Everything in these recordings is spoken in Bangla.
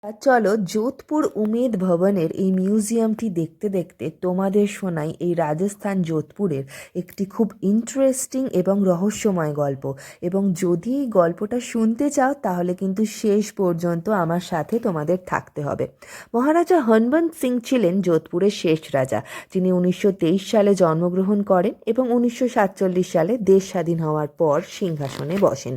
চলো যোধপুর উমেদ ভবনের এই মিউজিয়ামটি দেখতে দেখতে তোমাদের শোনাই এই রাজস্থান যোধপুরের একটি খুব ইন্টারেস্টিং এবং রহস্যময় গল্প। এবং যদি এই গল্পটা শুনতে চাও তাহলে কিন্তু শেষ পর্যন্ত আমার সাথে তোমাদের থাকতে হবে। মহারাজা হনবন্ত সিং ছিলেন যোধপুরের শেষ রাজা, যিনি 1923 সালে জন্মগ্রহণ করেন এবং 1947 সালে দেশ স্বাধীন হওয়ার পর সিংহাসনে বসেন।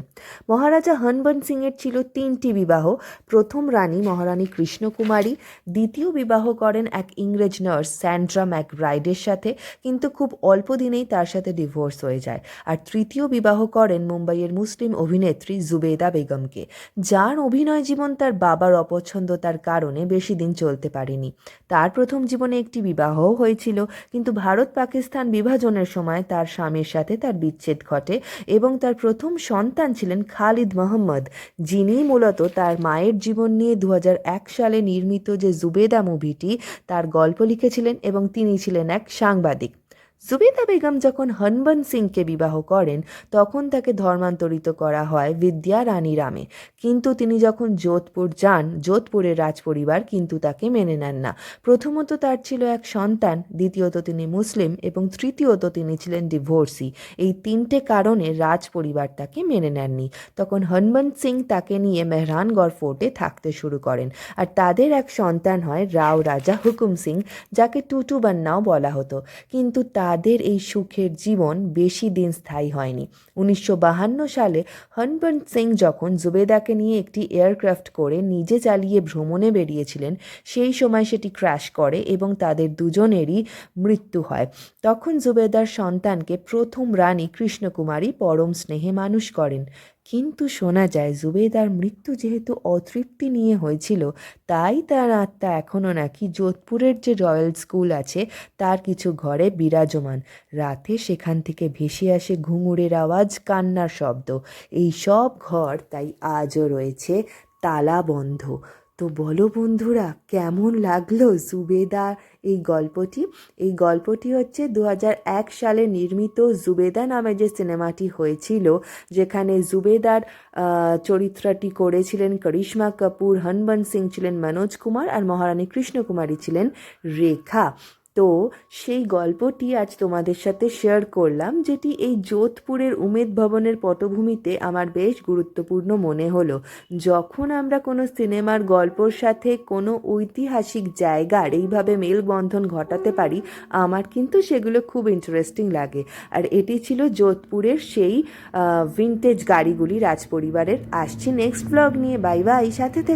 মহারাজা হনবন্ত সিংয়ের ছিল 3টি বিবাহ। প্রথম রানী মহারানী কৃষ্ণকুমারী, দ্বিতীয় বিবাহ করেন এক ইংরেজ নার্স স্যান্ড্রা ম্যাকব্রাইডের সাথে, কিন্তু খুব অল্প দিনেই তার সাথে ডিভোর্স হয়ে যায়। আর তৃতীয় বিবাহ করেন মুম্বাইয়ের মুসলিম অভিনেত্রী জুবেদা বেগমকে, যার অভিনয় জীবন তার বাবার অপছন্দতার কারণে বেশি দিন চলতে পারেনি। তার প্রথম জীবনে একটি বিবাহও হয়েছিল, কিন্তু ভারত পাকিস্তান বিভাজনের সময় তার স্বামীর সাথে তার বিচ্ছেদ ঘটে এবং তার প্রথম সন্তান ছিলেন খালিদ মোহাম্মদ, যিনি মূলত তার মায়ের জীবন নিয়ে 2001 সালে নির্মিত যে জুবেদা মুভিটি তার গল্প লিখেছিলেন এবং তিনি ছিলেন এক সাংবাদিক। জুবেদা বেগম যখন হনবন্ত সিংকে বিবাহ করেন তখন তাকে ধর্মান্তরিত করা হয় বিদ্যা রানী রামে, কিন্তু তিনি যখন যোধপুর যান যোধপুরের রাজপরিবার কিন্তু তাকে মেনে নেন না। প্রথমত তার ছিল এক সন্তান, দ্বিতীয়ত তিনি মুসলিম এবং তৃতীয়ত তিনি ছিলেন ডিভোর্সি। এই 3টে কারণে রাজপরিবার তাকে মেনে নেননি। তখন হনবন্ত সিং তাকে নিয়ে মেহরানগড় ফোর্টে থাকতে শুরু করেন, আর তাদের এক সন্তান হয় রাও রাজা হুকুম সিং, যাকে টুটু বান্নাও বলা হতো। কিন্তু তাদের এই সুখের জীবন বেশি দিন স্থায়ী হয়নি। 1952 সালে হনবন্ত সিং যখন জুবেদাকে নিয়ে একটি এয়ারক্রাফট করে নিজে চালিয়ে ভ্রমণে বেরিয়েছিলেন, সেই সময় সেটি ক্র্যাশ করে এবং তাদের দুজনেরই মৃত্যু হয়। তখন জুবেদার সন্তানকে প্রথম রানী কৃষ্ণকুমারী পরম স্নেহে মানুষ করেন। কিন্তু শোনা যায় জুবেদার মৃত্যু যেহেতু অতৃপ্তি নিয়ে হয়েছিল, তাই তার আত্মা এখনও নাকি যোধপুরের যে রয়্যাল স্কুল আছে তার কিছু ঘরে বিরাজমান। রাতে সেখান থেকে ভেসে আসে ঘুঙুরের আওয়াজ, কান্নার শব্দ। এই সব ঘর তাই আজও রয়েছে তালা বন্ধ। তো বলো বন্ধুরা, কেমন লাগলো জুবেদা এই গল্পটি? এই গল্পটি হচ্ছে 2001 সালে নির্মিত জুবেদা নামে যে সিনেমাটি হয়েছিল, যেখানে জুবেদার চরিত্রটি করেছিলেন করিশ্মা কাপুর, হনবন্ত সিং ছিলেন মনোজ কুমার আর মহারানী কৃষ্ণকুমারী ছিলেন রেখা। তো সেই গল্পটি আজ তোমাদের সাথে শেয়ার করলাম, যেটি এই যোধপুরের উমেদ ভবনের পটভূমিতে আমার বেশ গুরুত্বপূর্ণ মনে হলো। যখন আমরা কোনো সিনেমার গল্পর সাথে কোনো ঐতিহাসিক জায়গার এইভাবে মেলবন্ধন ঘটাতে পারি, আমার কিন্তু সেগুলো খুব ইন্টারেস্টিং লাগে। আর এটি ছিল যোধপুরের সেই ভিনটেজ গাড়িগুলি রাজপরিবারের। আসছি নেক্সট ব্লগ নিয়ে। বাই বাই, সাথে থেকে